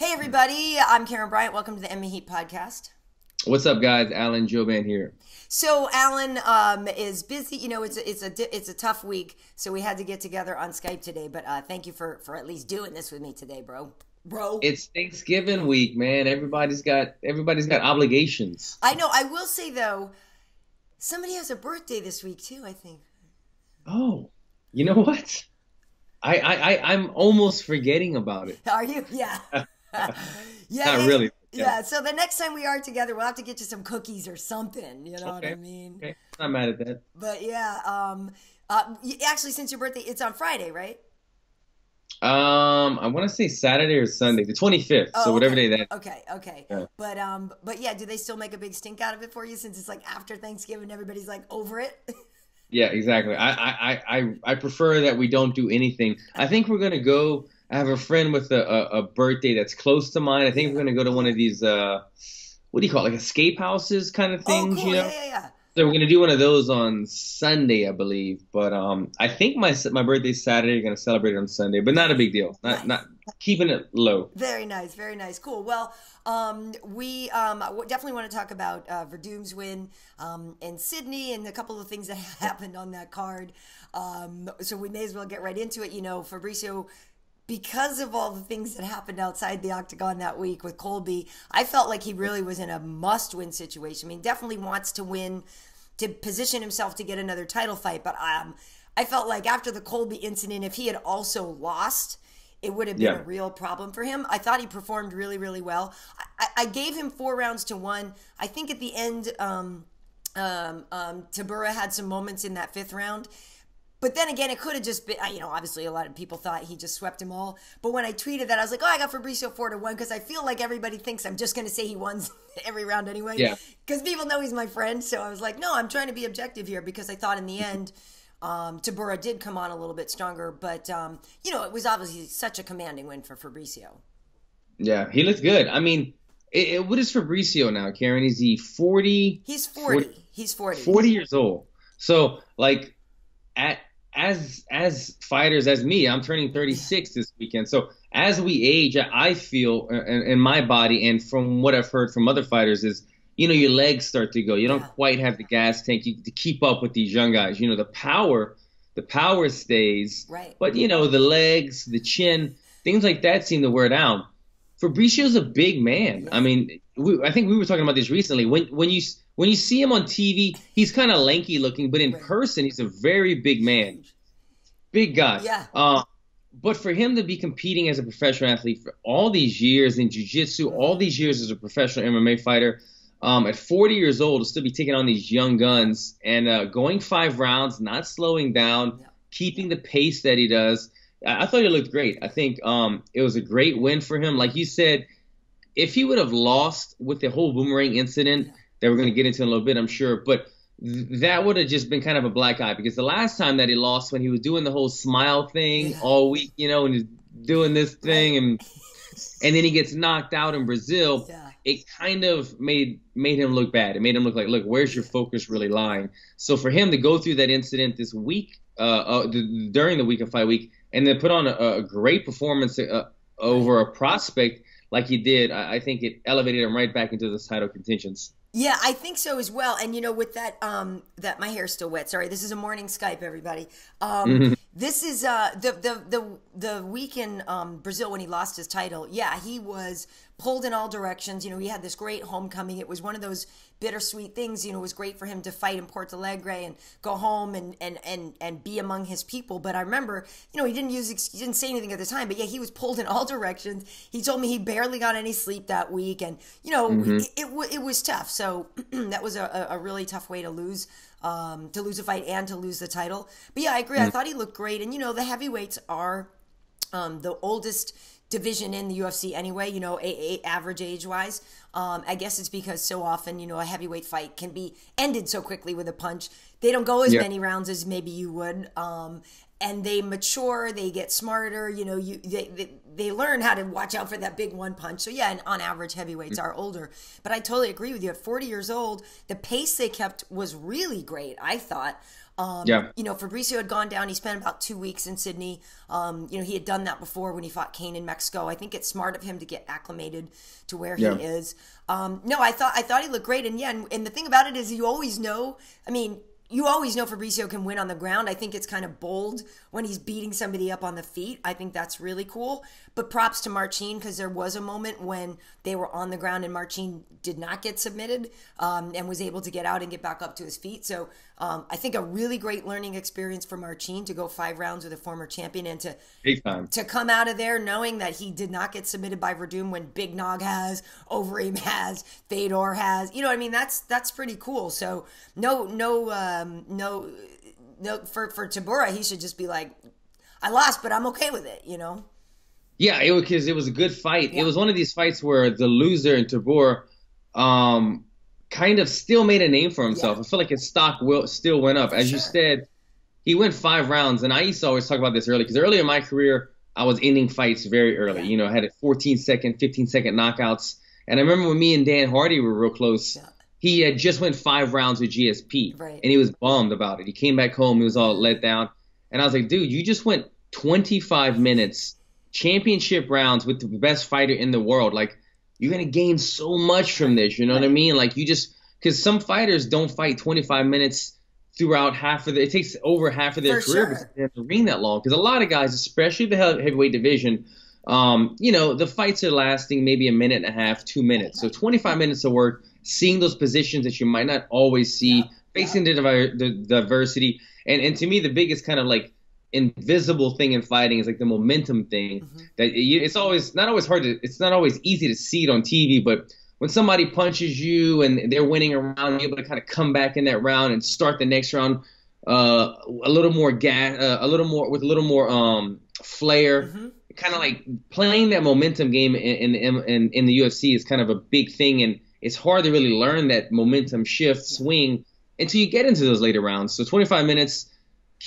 Hey everybody, I'm Karyn Bryant. Welcome to the MMA podcast. What's up, guys? Alan Jouban here. So Alan is busy. You know, it's a tough week, so we had to get together on Skype today. But thank you for at least doing this with me today, bro. It's Thanksgiving week, man. Everybody's got obligations. I know. I will say though, somebody has a birthday this week too, I think. Oh, you know what? I'm almost forgetting about it. Are you? Yeah. Yeah. Not really. Yeah. So the next time we are together, we'll have to get you some cookies or something. You know what I mean? Okay. I'm not mad at that. But yeah. Actually, since your birthday, it's on Friday, right? I want to say Saturday or Sunday, the 25th. Oh, so whatever okay. day that. Okay. Yeah. But yeah, do they still make a big stink out of it for you since it's like after Thanksgiving, everybody's like over it? Yeah, exactly. I prefer that we don't do anything. I think we're gonna go. I have a friend with a birthday that's close to mine. I think we're gonna go to one of these what do you call it, like escape houses kind of things, Oh, cool. you know? Yeah. So we're gonna do one of those on Sunday, I believe. But I think my birthday's Saturday. We're gonna celebrate it on Sunday, but not a big deal. Not keeping it low. Very nice, very nice. Cool. Well, we definitely want to talk about Werdum's win in Sydney and a couple of things that happened on that card. So we may as well get right into it. You know, Fabricio, because of all the things that happened outside the octagon that week with Colby, I felt like he really was in a must-win situation. I mean, definitely wants to win to position himself to get another title fight. But I felt like after the Colby incident, if he had also lost, it would have been a real problem for him. I thought he performed really, really well. I gave him 4 rounds to 1. I think at the end, Tybura had some moments in that 5th round. But then again, it could have just been, you know, obviously a lot of people thought he just swept them all. But when I tweeted that, I was like, oh, I got Fabricio 4-1 because I feel like everybody thinks I'm just going to say he won every round anyway. Yeah. Because people know he's my friend. So I was like, no, I'm trying to be objective here because I thought in the end, Tybura did come on a little bit stronger. But, you know, it was obviously such a commanding win for Fabricio. Yeah, he looked good. I mean, what is Fabricio now, Karyn? Is he 40? He's 40. He's 40. 40 years old. So, like, as fighters, as me, I'm turning 36 this weekend. So as we age, I feel in my body, and from what I've heard from other fighters, is, you know, your legs start to go. You don't quite have the gas tank to keep up with these young guys. You know, the power stays, right? But you know, the legs, the chin, things like that seem to wear down. Fabricio's a big man. I mean, I think we were talking about this recently. When you see him on TV, he's kind of lanky looking, but in person, he's a very big man. Big guy. Yeah. But for him to be competing as a professional athlete for all these years in jiu-jitsu, all these years as a professional MMA fighter, at 40 years old, to still be taking on these young guns and going 5 rounds, not slowing down, keeping the pace that he does. I thought he looked great. I think it was a great win for him. Like you said, if he would have lost with the whole Boomerang incident that we're going to get into in a little bit, I'm sure, but that would have just been kind of a black eye, because the last time that he lost, when he was doing the whole smile thing all week, you know, and he's doing this thing, and then he gets knocked out in Brazil, it kind of made him look bad. It made him look like, look, where's your focus really lying? So for him to go through that incident this week, during the week of fight week, and then put on a great performance over a prospect like he did, I think it elevated him right back into the title contentions. Yeah, I think so as well. And you know, with that, that my hair's still wet. Sorry, this is a morning Skype, everybody. This is the week in Brazil when he lost his title. Yeah, he was pulled in all directions. You know, he had this great homecoming. It was one of those bittersweet things. You know, it was great for him to fight in Porto Alegre and go home and be among his people. But I remember, you know, he didn't say anything at the time. But yeah, he was pulled in all directions. He told me he barely got any sleep that week, and you know, it was tough. So that was a really tough way to lose a fight and to lose the title. But yeah, I agree. I thought he looked great. And you know, the heavyweights are the oldest division in the UFC anyway, you know, average age-wise. I guess it's because so often, you know, a heavyweight fight can be ended so quickly with a punch. they don't go as many rounds as maybe you would. And they mature, they get smarter, you know, they learn how to watch out for that big one punch. So yeah, and on average heavyweights are older. But I totally agree with you. At 40 years old, the pace they kept was really great, I thought. You know, Fabricio had gone down. He spent about 2 weeks in Sydney. You know, he had done that before when he fought Kane in Mexico. I think it's smart of him to get acclimated to where he is. No, I thought he looked great. And yeah, and the thing about it is you always know, I mean, you always know Fabricio can win on the ground. I think it's kind of bold when he's beating somebody up on the feet. I think that's really cool. But props to Marcin, because there was a moment when they were on the ground and Marcin did not get submitted and was able to get out and get back up to his feet. So I think a really great learning experience for Marcin to go 5 rounds with a former champion and to come out of there knowing that he did not get submitted by Werdum when Big Nog has, Overeem has, Fedor has. You know what I mean? That's pretty cool. So no, for Tybura, he should just be like, I lost, but I'm okay with it, you know? Yeah, because it was a good fight. Yeah. It was one of these fights where the loser in Tybura kind of still made a name for himself. I feel like his stock still went up. As you said, he went 5 rounds, and I used to always talk about this early, because earlier in my career, I was ending fights very early. You know, I had 14-second, 15-second knockouts. And I remember when me and Dan Hardy were real close, he had just went 5 rounds with GSP, and he was bummed about it. He came back home, he was all let down. And I was like, dude, you just went 25 minutes, championship rounds with the best fighter in the world. Like, you're going to gain so much from this, you know what I mean? Like, you just – because some fighters don't fight 25 minutes throughout it takes over half of their career because they have to ring that long. Because a lot of guys, especially the heavyweight division, you know, the fights are lasting maybe a minute and a half, 2 minutes. So 25 minutes of work, seeing those positions that you might not always see, facing the diversity. And to me, the biggest kind of like invisible thing in fighting is like the momentum thing. That it's always not always easy to see it on TV, but when somebody punches you and they're winning a round, you're able to kind of come back in that round and start the next round a little more with a little more flair. Kind of like playing that momentum game in the UFC is kind of a big thing, and it's hard to really learn that momentum shift swing until you get into those later rounds. So 25 minutes,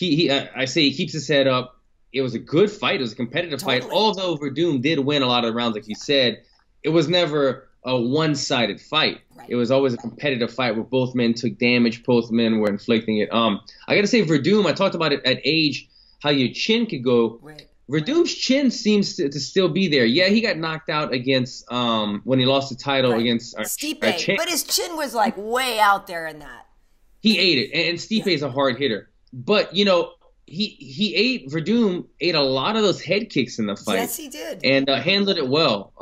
I say he keeps his head up. It was a good fight. It was a competitive fight. Although Werdum did win a lot of the rounds, like you said, it was never a one-sided fight. It was always a competitive fight where both men took damage, both men were inflicting it. I got to say, Werdum, I talked about it at age, how your chin could go. Verdum's chin seems to still be there. Yeah, he got knocked out against when he lost the title against Stipe, but his chin was like way out there in that. He ate it, and Stipe is a hard hitter. But, you know, Werdum ate a lot of those head kicks in the fight. Yes, he did. And handled it well.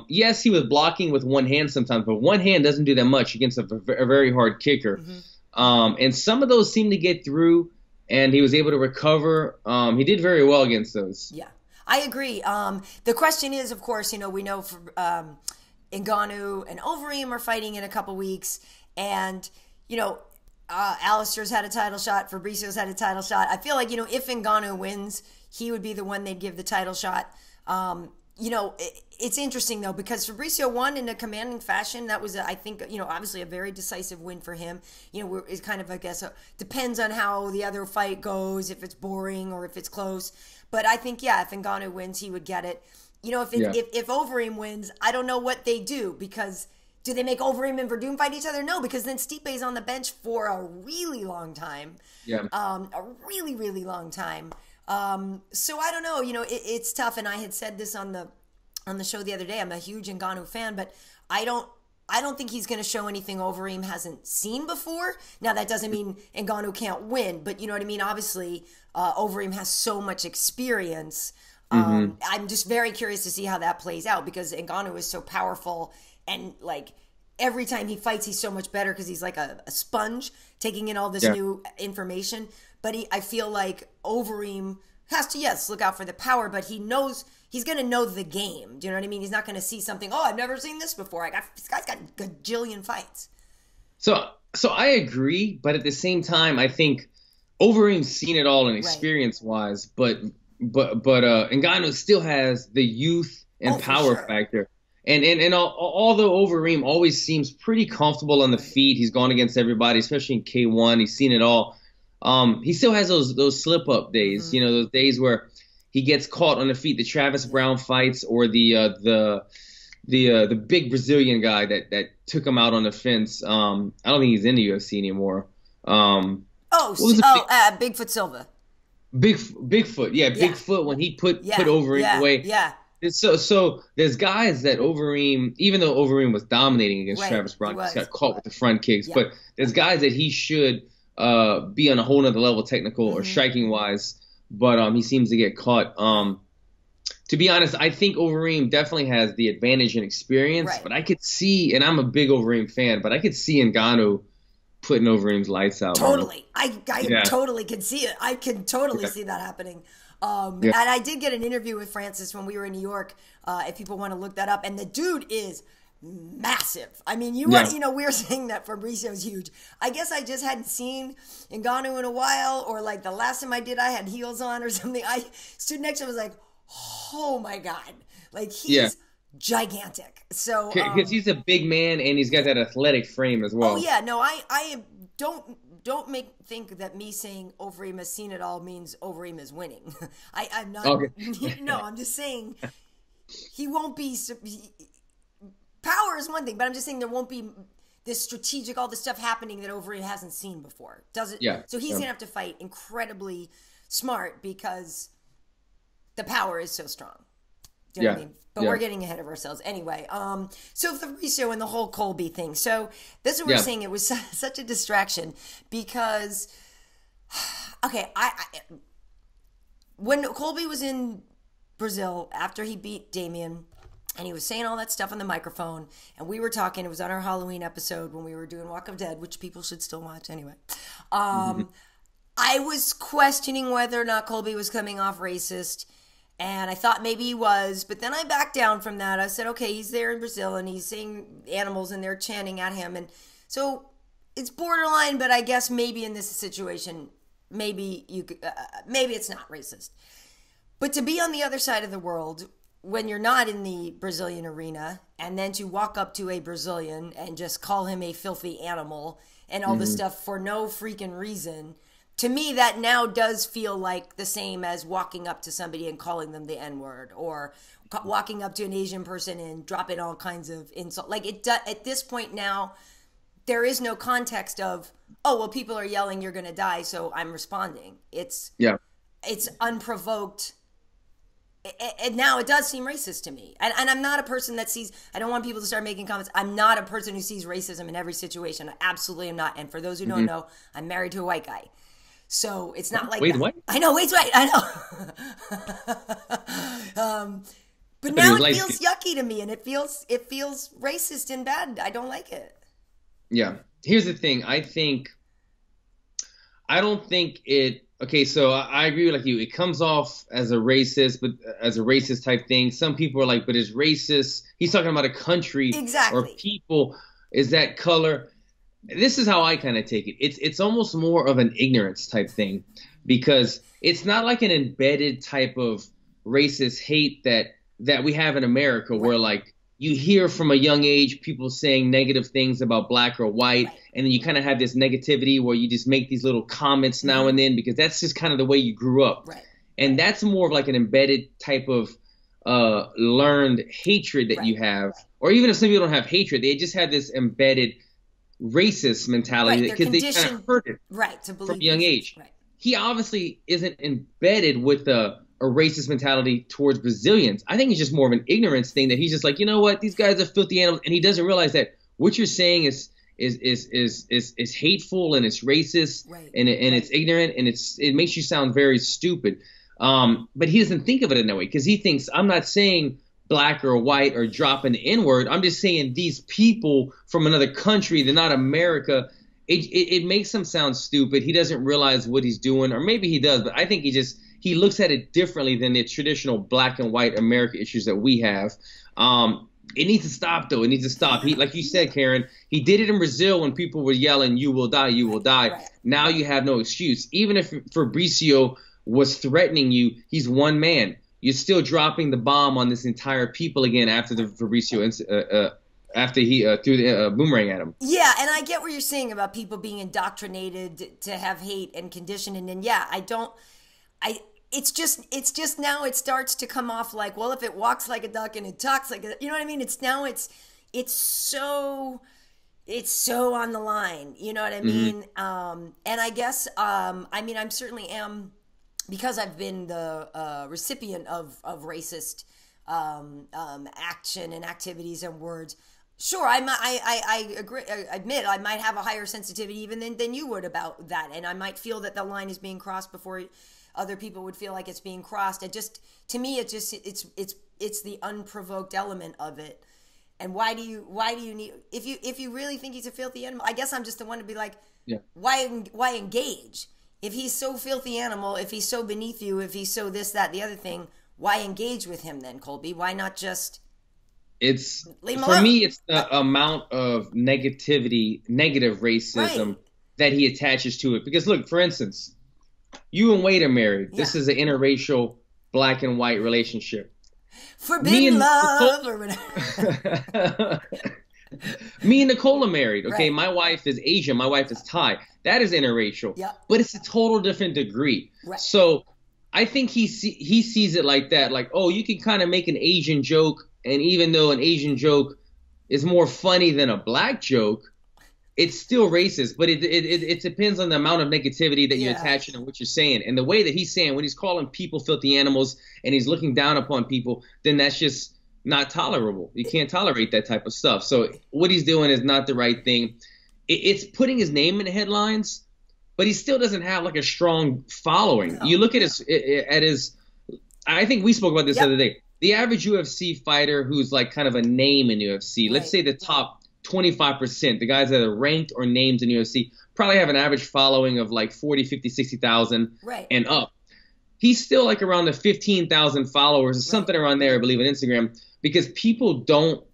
Yes, he was blocking with one hand sometimes, but one hand doesn't do that much against a very hard kicker. And some of those seemed to get through, and he was able to recover. He did very well against those. Yeah, I agree. The question is, of course, you know, we know Ngannou and Overeem are fighting in a couple weeks, and, you know, Alistair's had a title shot. Fabricio's had a title shot. I feel like, you know, if Ngannou wins, he would be the one they'd give the title shot. You know, it's interesting, though, because Fabricio won in a commanding fashion. That was, I think, you know, obviously a very decisive win for him. You know, it's kind of, I guess, depends on how the other fight goes, if it's boring or if it's close. But I think, yeah, if Ngannou wins, he would get it. You know, if Overeem wins, I don't know what they do, because do they make Overeem and Werdum fight each other? No, because then Stipe's on the bench for a really long time. A really, really long time. So I don't know. You know, it's tough. And I had said this on the show the other day. I'm a huge Ngannou fan, but I don't think he's going to show anything Overeem hasn't seen before. Now, that doesn't mean Ngannou can't win, but you know what I mean? Obviously, Overeem has so much experience. I'm just very curious to see how that plays out, because Ngannou is so powerful. And, like, every time he fights, he's so much better because he's like a sponge taking in all this new information. But I feel like Overeem has to, yes, look out for the power, but he knows he's going to know the game. Do you know what I mean? He's not going to see something, oh, I've never seen this before. This guy's got a gajillion fights. So I agree, but at the same time, I think Overeem's seen it all in experience-wise, but Ngannou still has the youth and power factor. And although Overeem always seems pretty comfortable on the feet, he's gone against everybody, especially in K1. He's seen it all. he still has those slip up days, those days where he gets caught on the feet, the Travis Brown fights, or the big Brazilian guy that took him out on the fence. I don't think he's in the UFC anymore. Bigfoot Silva. Bigfoot, Bigfoot when he put Overeem away. Yeah. So there's guys that Overeem, even though Overeem was dominating against Travis Brown, just got caught with the front kicks. Yeah. But there's guys that he should be on a whole nother level, technical or striking wise. But he seems to get caught. To be honest, I think Overeem definitely has the advantage in experience. Right. But I could see, and I'm a big Overeem fan, but I could see Ngannou putting Overeem's lights out. Totally. I totally can see it. I can totally see that happening. And I did get an interview with Francis when we were in New York, if people want to look that up. And the dude is massive. I mean, we were saying that Fabricio's huge. I guess I just hadn't seen Ngannou in a while, or like the last time I did, I had heels on or something. I stood next to him and was like, oh my God. Like, he's gigantic. So because he's a big man and he's got that athletic frame as well. Oh yeah, no, I don't think that me saying Overeem has seen it all means Overeem is winning. I'm not. Okay. No, I'm just saying he won't be. Power is one thing, but I'm just saying there won't be this strategic, all this stuff happening that Overeem hasn't seen before. Does it? Yeah. So he's gonna have to fight incredibly smart because the power is so strong. Do you know what I mean? But we're getting ahead of ourselves. Anyway, so Fabricio and the whole Colby thing. So this is what we're saying. It was such a distraction because, when Colby was in Brazil after he beat Demian, and he was saying all that stuff on the microphone, and we were talking, it was on our Halloween episode when we were doing Walk of Dead, which people should still watch anyway. I was questioning whether or not Colby was coming off racist. And I thought maybe he was, but then I backed down from that. I said, okay, he's there in Brazil and he's seeing animals and they're chanting at him. And so it's borderline, but I guess maybe in this situation, maybe it's not racist. But to be on the other side of the world when you're not in the Brazilian arena, and then to walk up to a Brazilian and just call him a filthy animal and all this stuff for no freaking reason, to me, that now does feel like the same as walking up to somebody and calling them the N-word, or walking up to an Asian person and dropping all kinds of insult. Like, at this point now, there is no context of, oh, well, people are yelling, you're going to die, so I'm responding. It's unprovoked. And now it does seem racist to me. And I'm not a person that sees, I don't want people to start making comments. I'm not a person who sees racism in every situation. I absolutely am not. And for those who don't know, I'm married to a white guy. So it's not like Wait, what? I know, Wade's white. I know. But now it feels yucky to me, and it feels racist and bad. I don't like it. Yeah. Here's the thing. I don't think it. Okay, so I agree with you. It comes off as a racist, but as a racist type thing. Some people are like, but it's racist. He's talking about a country or people. Is that color? This is how I kind of take it. It's almost more of an ignorance type thing, because it's not like an embedded type of racist hate that we have in America, where like you hear from a young age people saying negative things about black or white, and then you kind of have this negativity where you just make these little comments now and then because that's just kind of the way you grew up. Right. And that's more of like an embedded type of learned hatred that you have. Or even if some people don't have hatred, they just have this embedded racist mentality because they kind of heard it to believe from a young age. Right. He obviously isn't embedded with a racist mentality towards Brazilians. I think it's just more of an ignorance thing that he's just like, you know what, these guys are filthy animals, and he doesn't realize that what you're saying is hateful and it's racist and it's ignorant and it makes you sound very stupid. But he doesn't think of it in that way because he thinks I'm not saying black or white or dropping the N-word. I'm just saying these people from another country, they're not America. It makes him sound stupid. He doesn't realize what he's doing, or maybe he does, but I think he looks at it differently than the traditional black and white America issues that we have. It needs to stop, though. It needs to stop. Like you said, Karyn, he did it in Brazil when people were yelling, "You will die, you will die." Right. Now you have no excuse. Even if Fabricio was threatening you, he's one man. You're still dropping the bomb on this entire people again after the Fabricio after he threw the boomerang at him. Yeah, and I get what you're saying about people being indoctrinated to have hate and conditioning, and yeah, it's just now it starts to come off like, well, if it walks like a duck and it talks like a, you know what I mean? It's so on the line, you know what I mean? And I guess I mean, I'm certainly am, because I've been the recipient of racist action and activities and words. Sure, I agree. I admit I might have a higher sensitivity even than you would about that, and I might feel that the line is being crossed before other people would feel like it's being crossed. It just, to me, it's the unprovoked element of it. And why do you need, if you really think he's a filthy animal? I guess I'm just the one to be like, yeah. Why engage? If he's so filthy animal, if he's so beneath you, if he's so this, that, the other thing, why engage with him then, Colby? Why not just? It's, for me, it's the amount of negative racism that he attaches to it. Because look, for instance, you and Wade are married. Yeah. This is an interracial black and white relationship. Forbidden love or whatever. Me and Nicole are married. Okay, right. My wife is Asian. My wife is Thai. That is interracial. Yeah. But it's a total different degree. Right. So I think he sees it like that. Like, oh, you can kind of make an Asian joke. And even though an Asian joke is more funny than a black joke, it's still racist. But it depends on the amount of negativity that you're attaching to what you're saying. And the way that he's saying, when he's calling people filthy animals and he's looking down upon people, then that's just not tolerable. You can't tolerate that type of stuff. So what he's doing is not the right thing. It's putting his name in the headlines, but he still doesn't have like a strong following. No. You look at his I think we spoke about this the other day. The average UFC fighter who's like kind of a name in UFC, right. Let's say the top 25%, the guys that are ranked or named in UFC, probably have an average following of like 40, 50, 60,000 and up. He's still like around the 15,000 followers or something around there, I believe, on Instagram, because people don't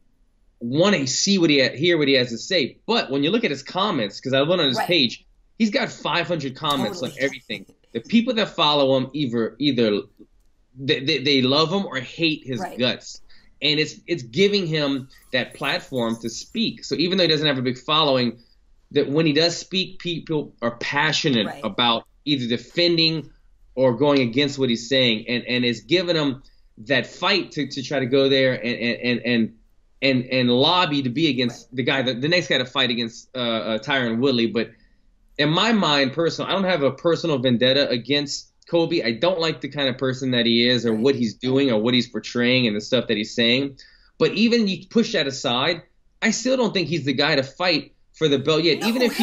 want to hear what he has to say. But when you look at his comments, because I went on his page, he's got 500 comments on everything. The people that follow him either they love him or hate his guts. And it's giving him that platform to speak. So even though he doesn't have a big following, that when he does speak, people are passionate about either defending or going against what he's saying. And it's giving him that fight to try to go there and lobby to be against the guy, the next guy to fight against Tyron Woodley. But in my mind, personally, I don't have a personal vendetta against Colby. I don't like the kind of person that he is or what he's doing or what he's portraying and the stuff that he's saying. But even you push that aside, I still don't think he's the guy to fight for the belt yet. Even if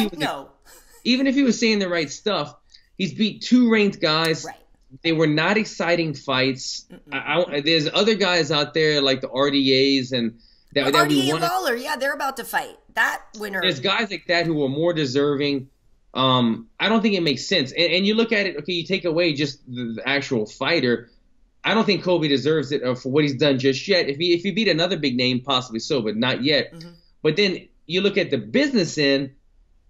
he was saying the right stuff, he's beat 2 ranked guys. Right. They were not exciting fights. There's other guys out there like the RDAs and that RDA and Lawler. Yeah, they're about to fight. That winner. There's guys like that who are more deserving. I don't think it makes sense. And you look at it, okay, you take away just the actual fighter. I don't think Colby deserves it for what he's done just yet. If he beat another big name, possibly so, but not yet. Mm-hmm. But then you look at the business end,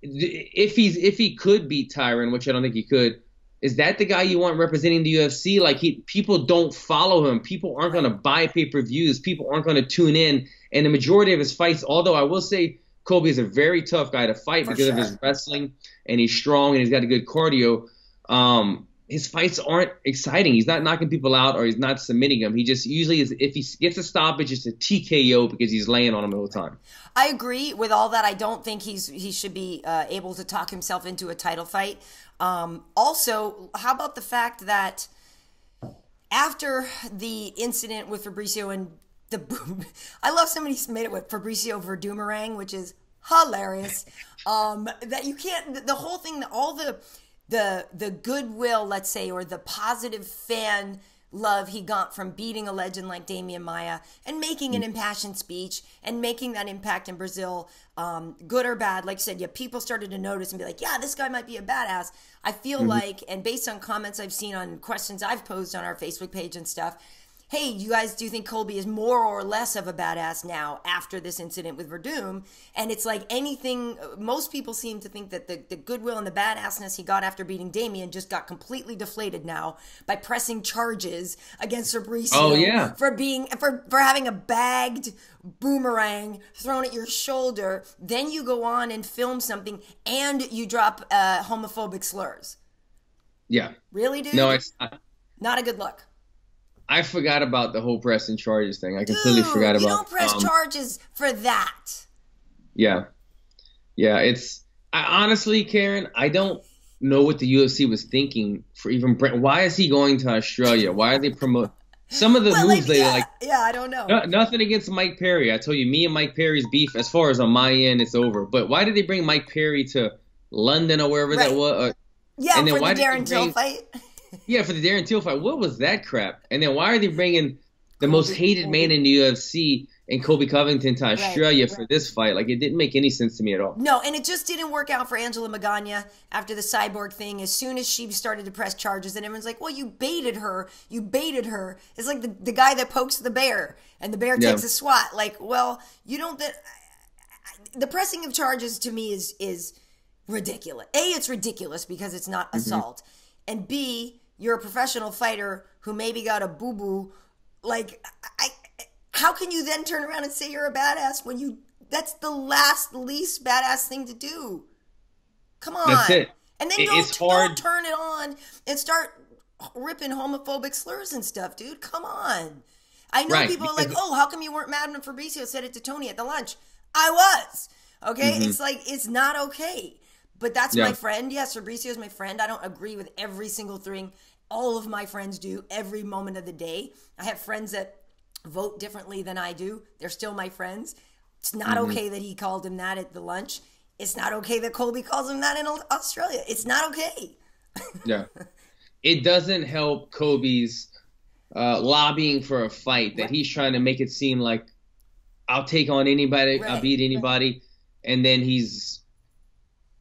if he could beat Tyron, which I don't think he could, is that the guy you want representing the UFC? Like people don't follow him. People aren't going to buy pay-per-views. People aren't going to tune in. And the majority of his fights, although I will say Colby is a very tough guy to fight because of his wrestling, and he's strong and he's got a good cardio. His fights aren't exciting. He's not knocking people out or he's not submitting them. He just usually is, if he gets a stoppage, it's a TKO because he's laying on him the whole time. I agree with all that. I don't think he should be able to talk himself into a title fight. Also, how about the fact that after the incident with Fabricio and I love somebody made it with Fabricio Boomerang, which is hilarious. That you can't, the whole thing, all the goodwill, let's say, or the positive fan love he got from beating a legend like Demian Maia and making an impassioned speech and making that impact in Brazil, good or bad, like you said, people started to notice and be like, yeah, this guy might be a badass. I feel like, and based on comments I've seen on questions I've posed on our Facebook page and stuff, hey, you guys do think Colby is more or less of a badass now after this incident with Werdum? And it's like anything, most people seem to think that the goodwill and the badassness he got after beating Demian just got completely deflated now by pressing charges against Fabricio for having a bagged boomerang thrown at your shoulder. Then you go on and film something and you drop homophobic slurs. Yeah. Really, dude? No, it's not a good look. I forgot about the whole pressing charges thing. I completely forgot about it. You don't press charges for that. Yeah. Yeah, honestly, Karyn, I don't know what the UFC was thinking for even why is he going to Australia? Why are they promote some of the moves I don't know. Nothing against Mike Perry. I told you, me and Mike Perry's beef, as far as on my end, it's over. But why did they bring Mike Perry to London or wherever that was? Yeah, and then for the Darren Till fight. Yeah, for the Darren Till fight. What was that crap? And then why are they bringing the most hated man in the UFC and Colby Covington to Australia for this fight? Like, it didn't make any sense to me at all. No, and it just didn't work out for Angela Magana after the cyborg thing. As soon as she started to press charges, and everyone's like, well, you baited her. You baited her. It's like the guy that pokes the bear, and the bear takes a swat. Like, well, you don't... The pressing of charges to me is ridiculous. A, it's ridiculous because it's not assault. And B, you're a professional fighter who maybe got a boo-boo. Like, how can you then turn around and say you're a badass when that's the least badass thing to do? Come on. That's it. And then don't turn it on and start ripping homophobic slurs and stuff, dude. Come on. I know people are like, oh, how come you weren't mad when Fabricio said it to Tony at the lunch? I was. Okay? It's like, it's not okay. But that's my friend. Yes, Fabricio is my friend. I don't agree with every single thing all of my friends do every moment of the day. I have friends that vote differently than I do. They're still my friends. It's not okay that he called him that at the lunch. It's not okay that Colby calls him that in Australia. It's not okay. Yeah. It doesn't help Colby's lobbying for a fight that he's trying to make it seem like I'll take on anybody, I'll beat anybody. And then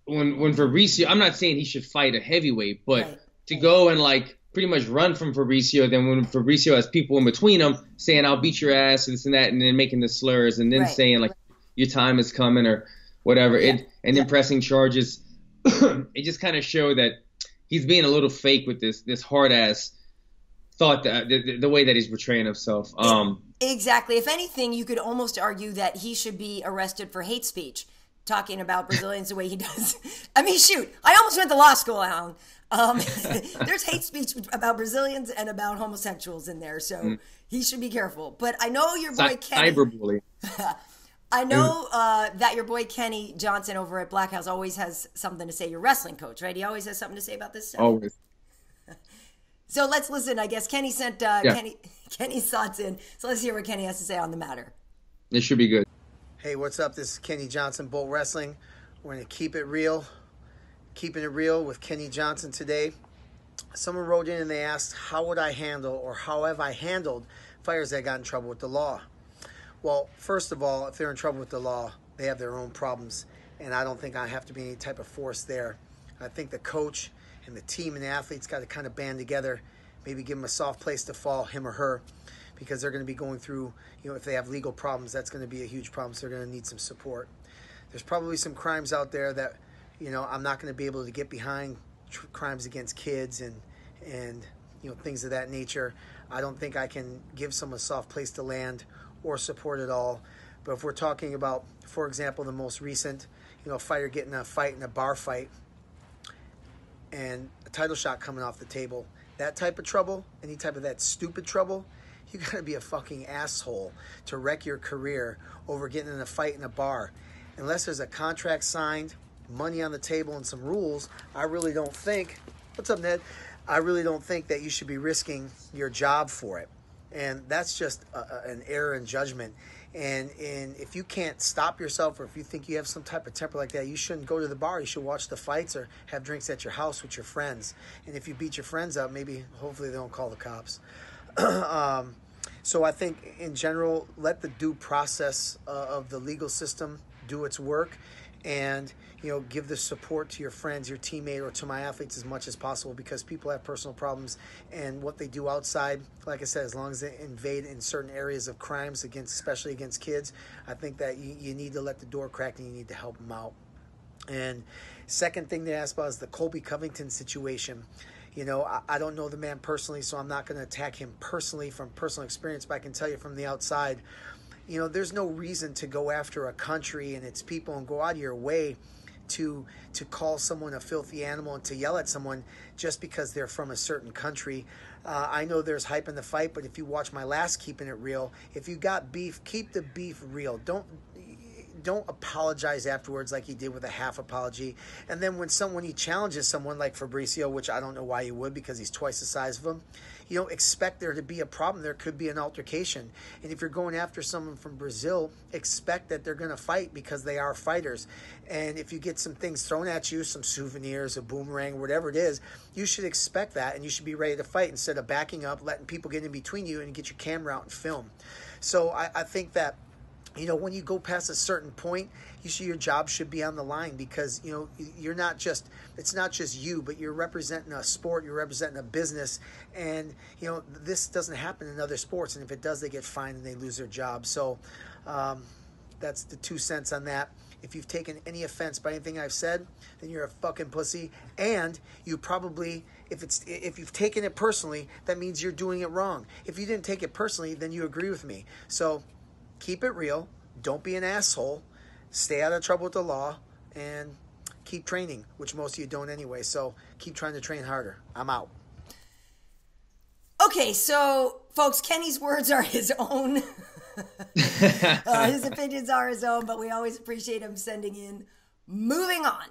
when Fabricio, I'm not saying he should fight a heavyweight, but to go and like pretty much run from Fabricio, then when Fabricio has people in between him saying I'll beat your ass, this and that, and then making the slurs and then saying like your time is coming or whatever, and then pressing charges, it just kind of showed that he's being a little fake with this hard ass thought, that the way that he's portraying himself. Exactly. If anything, you could almost argue that he should be arrested for hate speech, talking about Brazilians the way he does. I mean, shoot, I almost went to law school, Alan. There's hate speech about Brazilians and about homosexuals in there, so he should be careful. But I know your boy Kenny. Cyberbully. I know that your boy Kenny Johnson over at Black House always has something to say. Your wrestling coach, right? He always has something to say about this stuff. Always. So let's listen. I guess Kenny sent Kenny's thoughts in. So let's hear what Kenny has to say on the matter. It should be good. Hey, what's up? This is Kenny Johnson, Bolt Wrestling. We're going to keep it real. Keeping it real with Kenny Johnson today. Someone wrote in and they asked, how would I handle or how have I handled fighters that got in trouble with the law? Well, first of all, if they're in trouble with the law, they have their own problems. And I don't think I have to be any type of force there. I think the coach and the team and the athletes got to kind of band together, maybe give them a soft place to fall, him or her, because they're going to be going through, if they have legal problems, that's going to be a huge problem, so they're going to need some support. There's probably some crimes out there that, I'm not going to be able to get behind, crimes against kids and things of that nature. I don't think I can give someone a soft place to land or support at all. But if we're talking about, for example, the most recent, a fighter getting a fight in a bar fight and a title shot coming off the table, that type of trouble, any type of that stupid trouble, you got to be a fucking asshole to wreck your career over getting in a fight in a bar. Unless there's a contract signed, money on the table, and some rules, I really don't think, what's up, Ned? I really don't think that you should be risking your job for it. And that's just an error in judgment. And if you can't stop yourself, or if you think you have some type of temper like that, you shouldn't go to the bar. You should watch the fights or have drinks at your house with your friends. And if you beat your friends up, hopefully they don't call the cops. So I think in general, let the due process of the legal system do its work. and give the support to your friends, your teammate, or to my athletes as much as possible, because people have personal problems, and what they do outside, like I said, as long as they invade in certain areas of crimes, especially against kids, I think that you need to let the door crack and you need to help them out. And second thing they asked about is the Colby Covington situation. I don't know the man personally, so I'm not going to attack him personally from personal experience, but I can tell you from the outside, there's no reason to go after a country and its people and go out of your way to call someone a filthy animal and to yell at someone just because they're from a certain country. I know there's hype in the fight, but if you watch my last Keeping It Real, if you got beef, keep the beef real. Don't apologize afterwards like he did with a half apology. And then when he challenges someone like Fabricio, which I don't know why he would, because he's twice the size of him, you don't expect there to be a problem. There could be an altercation. And if you're going after someone from Brazil, expect that they're going to fight, because they are fighters. And if you get some things thrown at you, some souvenirs, a boomerang, whatever it is, you should expect that, and you should be ready to fight instead of backing up, letting people get in between you and get your camera out and film. So I think that when you go past a certain point, your job should be on the line, because, it's not just you, but you're representing a sport, you're representing a business, and, this doesn't happen in other sports, and if it does, they get fined and they lose their job. So that's the 2 cents on that. If you've taken any offense by anything I've said, then you're a fucking pussy, and you probably, if you've taken it personally, that means you're doing it wrong. If you didn't take it personally, then you agree with me. So keep it real. Don't be an asshole. Stay out of trouble with the law, and keep training, which most of you don't anyway. So keep trying to train harder. I'm out. Okay, so folks, Kenny's words are his own. His opinions are his own, but we always appreciate him sending in. Moving on.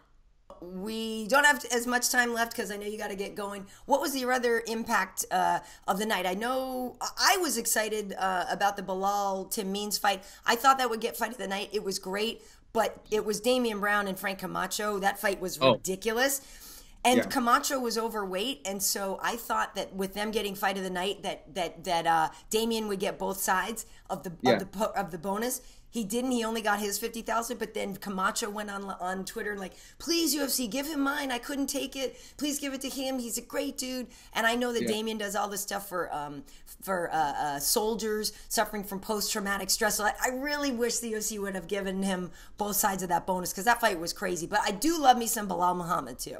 We don't have as much time left because I know you got to get going. What was your other impact of the night? I know I was excited about the Belal Tim Means fight. I thought that would get fight of the night. It was great, but it was Demian Brown and Frank Camacho. That fight was ridiculous. And Camacho was overweight, and so I thought that with them getting fight of the night, that Demian would get both sides of the bonus. He didn't. He only got his 50,000. But then Camacho went on Twitter like, "Please UFC, give him mine. I couldn't take it. Please give it to him. He's a great dude." And I know that Demian does all this stuff for soldiers suffering from post-traumatic stress. So I really wish the UFC would have given him both sides of that bonus, because that fight was crazy. But I do love me some Belal Muhammad too.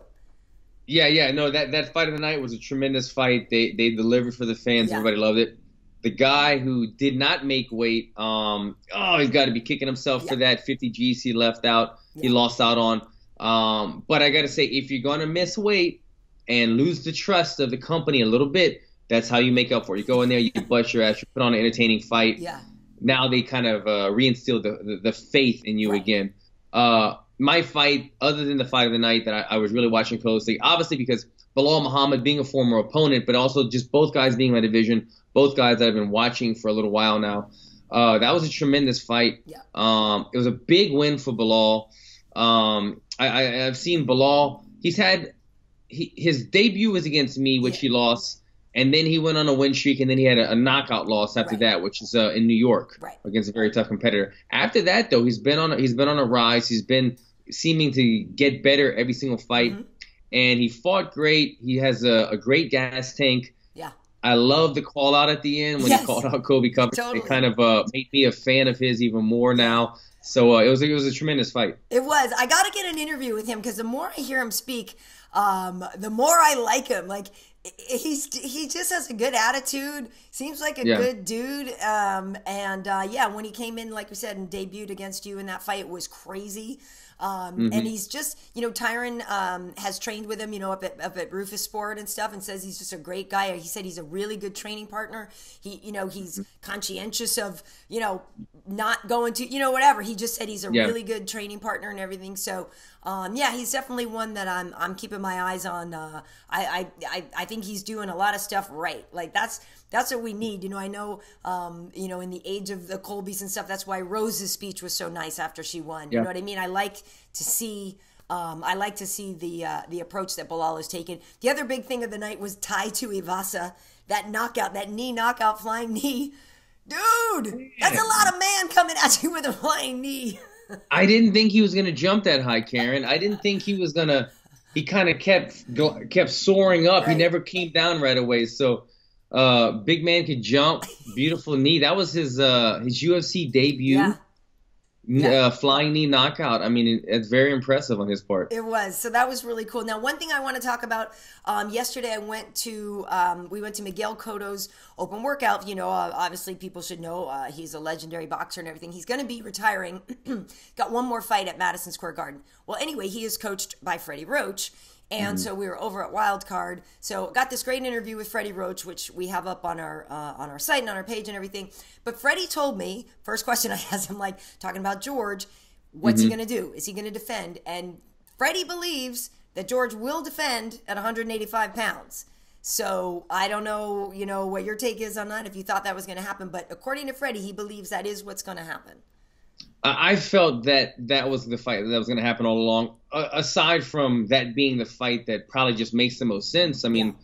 Yeah. No, that fight of the night was a tremendous fight. They delivered for the fans. Yeah. Everybody loved it. The guy who did not make weight, he's got to be kicking himself for that 50 G's he left out. He lost out on. But I got to say, if you're going to miss weight and lose the trust of the company a little bit, that's how you make up for it. You go in there, you bust your ass, you put on an entertaining fight. Yeah. Now they kind of reinstill the faith in you again. My fight, other than the fight of the night that I was really watching closely, obviously because Belal Muhammad being a former opponent, but also just both guys being in my division, both guys that I've been watching for a little while now. That was a tremendous fight. Yeah. It was a big win for Belal. I've seen Belal. His debut was against me, which he lost, and then he went on a win streak, and then he had a knockout loss after that, which is in New York against a very tough competitor. After that, though, he's been on a rise. He's been seeming to get better every single fight, and he fought great. He has a great gas tank. Yeah. I love the call out at the end when he called out Colby Covington. Totally. It kind of made me a fan of his even more now. So it was a tremendous fight. It was. I got to get an interview with him, because the more I hear him speak, the more I like him. Like, he just has a good attitude. Seems like a good dude. When he came in, like we said, and debuted against you in that fight, it was crazy. And he's just, Tyron has trained with him, up at Rufus Sport and stuff, and says he's just a great guy. He said he's a really good training partner. He's conscientious of, not going to, whatever. He just said he's a really good training partner and everything. So, he's definitely one that I'm keeping my eyes on. I think he's doing a lot of stuff right. Like that's what we need. I know, in the age of the Colbys and stuff, that's why Rose's speech was so nice after she won. You know what I mean? I like to see the approach that Belal has taken. The other big thing of the night was Tuivasa, that knockout, that knee knockout, flying knee. Dude, that's a lot of man coming at you with a flying knee. I didn't think he was going to jump that high, Karyn. I didn't think he was going to. He kind of kept soaring up. Right. He never came down right away. So, big man could jump. Beautiful knee. That was his UFC debut. Yeah. Flying knee knockout. I mean, it's very impressive on his part. It was. So that was really cool. Now, one thing I want to talk about, yesterday we went to Miguel Cotto's open workout. You know, obviously people should know he's a legendary boxer and everything. He's going to be retiring. Got one more fight at Madison Square Garden. Well, anyway, he is coached by Freddie Roach. And so we were over at Wildcard. So got this great interview with Freddie Roach, which we have up on our site and on our page and everything. But Freddie told me, first question I asked him, like, talking about George, what's he going to do? Is he going to defend? And Freddie believes that George will defend at 185 pounds. So I don't know, you know, what your take is on that, if you thought that was going to happen. But according to Freddie, he believes that is what's going to happen. I felt that was the fight that was going to happen all along. Aside from that being the fight that probably just makes the most sense. I mean,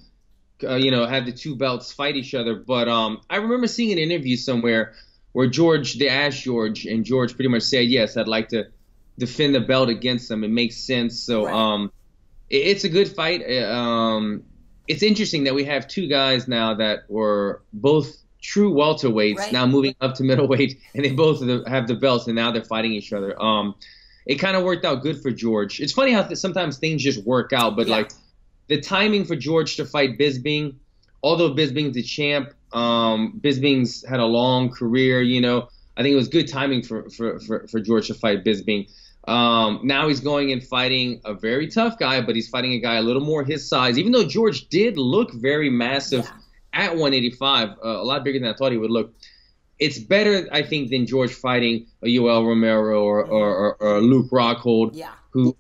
you know, have the two belts fight each other. But I remember seeing an interview somewhere where they asked George, and George pretty much said, yes, I'd like to defend the belt against them. It makes sense. So it's a good fight. It's interesting that we have two guys now that were both true welterweights, now moving up to middleweight, and they both have the belts, and now they're fighting each other. It kind of worked out good for George. It's funny how sometimes things just work out, but like the timing for George to fight Bisping, although Bisping's the champ, Bisping's had a long career, you know. I think it was good timing for George to fight Bisping. Now he's going and fighting a very tough guy, but he's fighting a guy a little more his size, even though George did look very massive at 185, a lot bigger than I thought he would look. It's better, I think, than George fighting a Yoel Romero or Luke Rockhold, who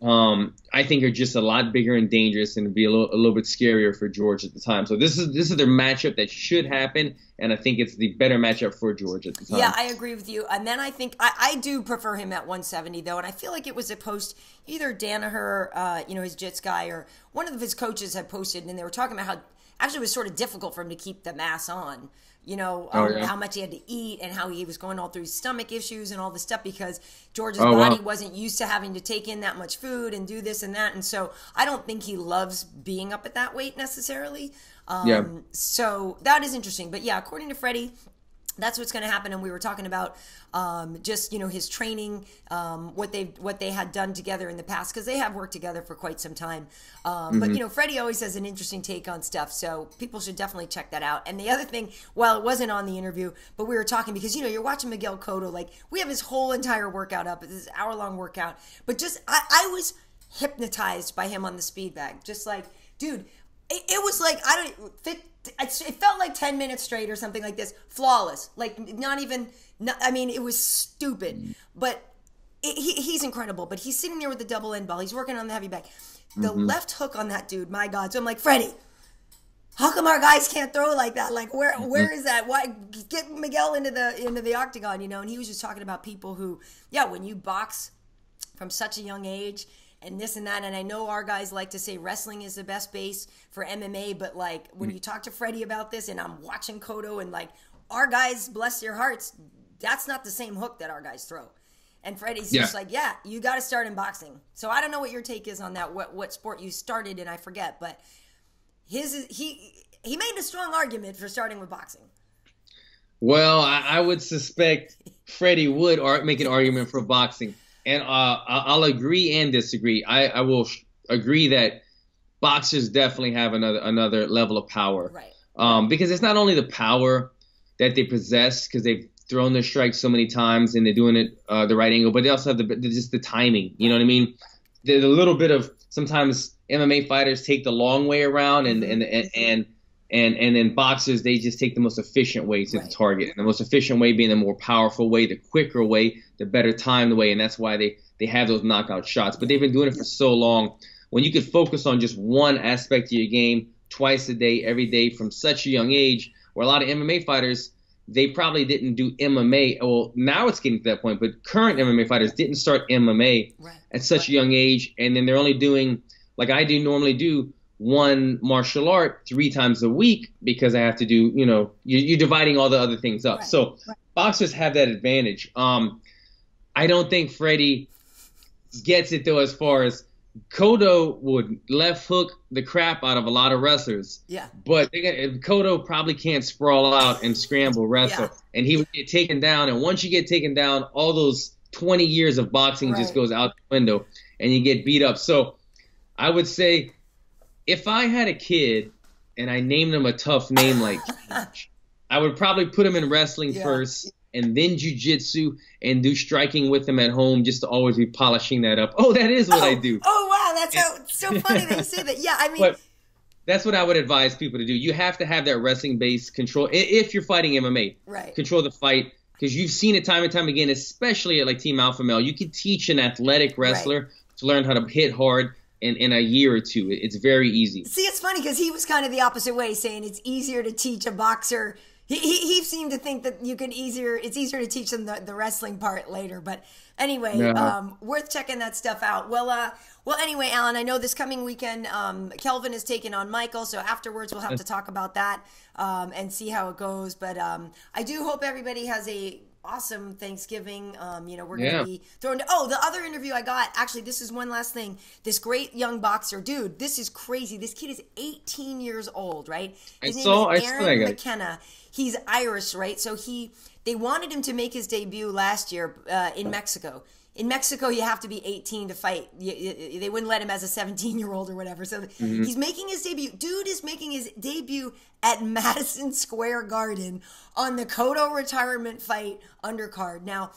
I think are just a lot bigger and dangerous and be a little bit scarier for George at the time. So this is their matchup that should happen, and I think it's the better matchup for George at the time. Yeah, I agree with you. And then I think I do prefer him at 170 though, and I feel like it was a post either Danaher, you know, his Jits guy, or one of his coaches had posted, and they were talking about how actually it was sort of difficult for him to keep the mass on. You know, how much he had to eat and how he was going all through stomach issues and all this stuff because George's body wasn't used to having to take in that much food and do this and that. And so I don't think he loves being up at that weight necessarily. So that is interesting. But yeah, according to Freddie, that's what's going to happen. And we were talking about just, you know, his training, what they had done together in the past, because they have worked together for quite some time. But, you know, Freddie always has an interesting take on stuff, so people should definitely check that out. And the other thing, while it wasn't on the interview, but we were talking because, you know, you're watching Miguel Cotto, like, we have his whole entire workout up, this hour-long workout. But just, I was hypnotized by him on the speed bag. Just like, dude, it was like, it felt like 10 minutes straight or something like this. Flawless. Like, I mean, it was stupid. But he's incredible. But he's sitting there with the double end ball. He's working on the heavy bag. The left hook on that dude, my God. So I'm like, Freddie, how come our guys can't throw like that? Like, where is that? Why get Miguel into the octagon, you know? And he was just talking about people who, when you box from such a young age, and this and that, and I know our guys like to say wrestling is the best base for MMA, but like when you talk to Freddie about this, and I'm watching Cotto, and like our guys, bless their hearts, that's not the same hook that our guys throw. And Freddie's just like, you got to start in boxing. So I don't know what your take is on that, what sport you started in, I forget, but he made a strong argument for starting with boxing. Well, I would suspect Freddie would make an argument for boxing. And I'll agree and disagree. I will agree that boxers definitely have another level of power. Right. Because it's not only the power that they possess, because they've thrown their strikes so many times and they're doing it the right angle, but they also have just the timing. You know what I mean? There's a little bit of, sometimes MMA fighters take the long way around, and then boxers, they just take the most efficient way to the target. And the most efficient way being the more powerful way, the quicker way, the better timed way. And that's why they have those knockout shots. But they've been doing it for so long. When you could focus on just one aspect of your game twice a day, every day from such a young age, where a lot of MMA fighters, they probably didn't do MMA. Well, now it's getting to that point, but current MMA fighters didn't start MMA at such a young age. And then they're only doing, like I normally do, one martial art 3 times a week, because I have to do, you know, you're dividing all the other things up. So boxers have that advantage. I I don't think Freddie gets it, though, as far as Cotto would left hook the crap out of a lot of wrestlers. Yeah. But Cotto probably can't sprawl out and scramble wrestle. Yeah. And he would get taken down. And once you get taken down, all those 20 years of boxing just goes out the window and you get beat up. So I would say if I had a kid and I named him a tough name like Cage, I would probably put him in wrestling first and then jiu-jitsu and do striking with him at home just to always be polishing that up. Oh, that is what I do. Oh, wow. That's so funny that you say that. Yeah, I mean. But that's what I would advise people to do. You have to have that wrestling-based control. If you're fighting MMA, control the fight. Because you've seen it time and time again, especially at like Team Alpha Male. You can teach an athletic wrestler to learn how to hit hard in a year or two. It's very easy. See, it's funny because he was kind of the opposite way, saying it's easier to teach a boxer. He seemed to think that it's easier to teach them the wrestling part later. But anyway, worth checking that stuff out. Well, anyway, Alan, I know this coming weekend, Kelvin is taking on Michael. So afterwards, we'll have to talk about that and see how it goes. But I do hope everybody has a awesome Thanksgiving. We're going to be throwing. Oh, the other interview I got, actually, this is one last thing. This great young boxer, dude, this is crazy. This kid is 18 years old, right? His name is Aaron McKenna. He's Irish, right? So they wanted him to make his debut last year in Mexico. In Mexico, you have to be 18 to fight. They wouldn't let him as a 17-year-old or whatever. So he's making his debut. Dude is making his debut at Madison Square Garden on the Cotto retirement fight undercard. Now,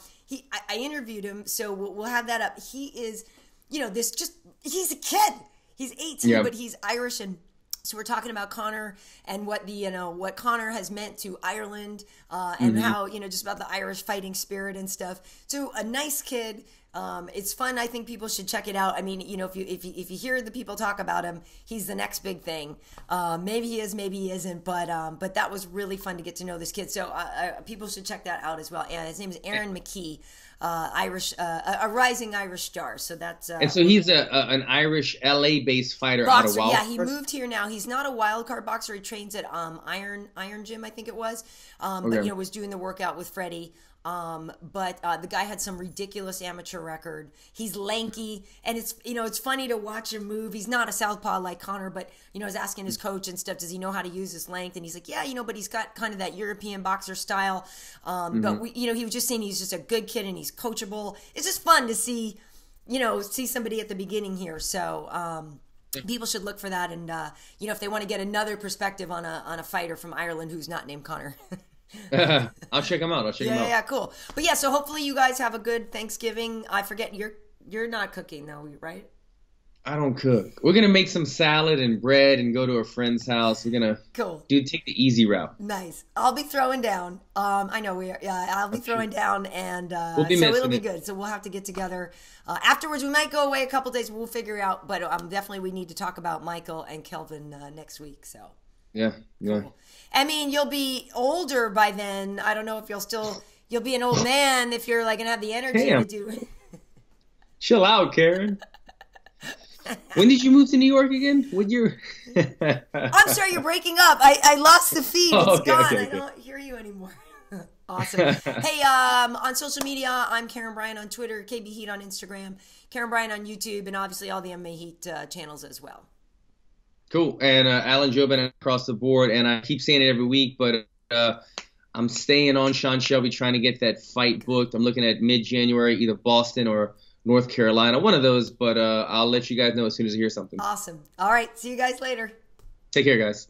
I interviewed him, so we'll have that up. He is, he's a kid. He's 18, but he's Irish. And so we're talking about Conor and what what Conor has meant to Ireland and how, just about the Irish fighting spirit and stuff. So a nice kid. It's fun. I think people should check it out. I mean, if you hear the people talk about him, he's the next big thing. Maybe he is, maybe he isn't. But that was really fun to get to know this kid. So people should check that out as well. And his name is Aaron McKee. Irish, a rising Irish star. So that's and so he's an Irish LA-based fighter out of Wild. Yeah, he moved here now. He's not a wild card boxer. He trains at Iron Gym, I think it was. But was doing the workout with Freddie. But the guy had some ridiculous amateur record. He's lanky, and it's funny to watch him move. He's not a southpaw like Conor, but I was asking his coach and stuff, does he know how to use his length? And he's like, yeah, but he's got kind of that European boxer style. But he was just saying he's just a good kid and he's coachable. It's just fun to see somebody at the beginning here. So people should look for that, and if they want to get another perspective on a fighter from Ireland who's not named Conor. I'll check them out. Yeah, cool. But yeah, so hopefully you guys have a good Thanksgiving. I forget you're not cooking though, right? I don't cook. We're gonna make some salad and bread and go to a friend's house. We're gonna take the easy route. Nice. I'll be throwing down. I know we are. Yeah, I'll be throwing down, and so it'll be good. So we'll have to get together afterwards. We might go away a couple days. We'll figure it out. But definitely we need to talk about Michael and Kelvin next week. So yeah. Cool. I mean, you'll be older by then. I don't know if you'll be an old man if you're like gonna have the energy to do it. Chill out, Karyn. When did you move to New York again? I'm sorry, you're breaking up. I lost the feed. It's gone. Okay. I don't hear you anymore. Awesome. Hey, on social media, I'm Karyn Bryant on Twitter, KB Heat on Instagram, Karyn Bryant on YouTube, and obviously all the MMA Heat channels as well. Cool. And Alan Jouban across the board. And I keep saying it every week, but I'm staying on Sean Shelby, trying to get that fight booked. I'm looking at mid-January, either Boston or North Carolina, one of those. But I'll let you guys know as soon as I hear something. Awesome. All right. See you guys later. Take care, guys.